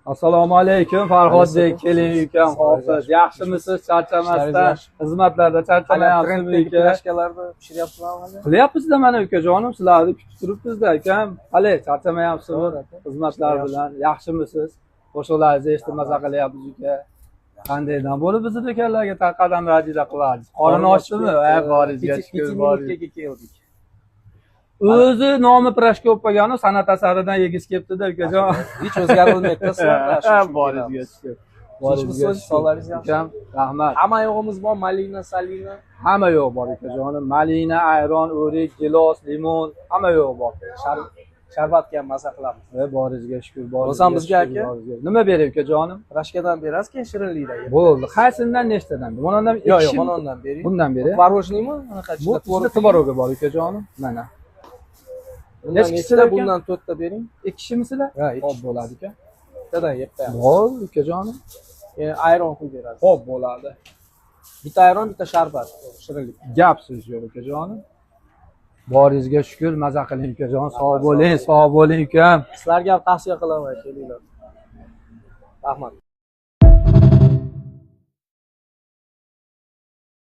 Assalomu alaykum Farhodbek, keling ukam, hofsiz. Yaxshimisiz? Charchamasdan, xizmatlarda charchamayapsizmi uka? Plashkalarni pishiryapsizmi? Qilyapmiz-da mana ukajonim, sizlarni kutib turibmiz-da ukam. Qalay, charchamayapsizmi? Xizmatlar bilan yaxshimisiz? Qo'shiqlaringizni eshitib maza qilyapmiz uka. Qandaydan bo'lib bizni do'konlarga taqqadan radila qilasiz? Qorin ochdimi? Boringizga shukur, boringizga keldik. O'zi nomi Pirashka bo'lgani san'at asaridan yegisi kelibdi-da ukajon. Hech o'zgarilmayapti sizlarda. Boringizga shukur. Boringizga sog'laringiz yaxshi. Ukam, rahmat. Hamma yo'g'imiz bor, malina, salina. Hamma yo'q bor ukajonim. Malina, ayron, o'rik, gilos, limon, hamma yo'q bor. Sharbatga ham maza qilamiz. Boringizga shukur, boringizga. Bo'lsam bizga aka. Nima beray ukajonim? Pirashkadan berasiz, keyin shirinlikdan. Bo'ldi. Qaysidan nechtadan? Bundan Yo'q, bundan bering. Bundan beray. Tvorojniymi? Anaqa Bu tvorog'i bor ukajonim. Mana. Bundan 4 ta bering. Ikkimisizlar? Ha, Xo'p bo'ladi uka. bittadan yeyapman. Bo'l ukajonim. Ayron qilib berasiz. Xo'p bo'ladi. Bitta ayron, bitta sharbat, shirinlik. Gap so'z yo'q ukajonim. Boringizga shukur, maza qiling ukajon. Sog' bo'ling, ukam. Sizlarga ham tavsiya qilaman, kelinglar. Rahmat.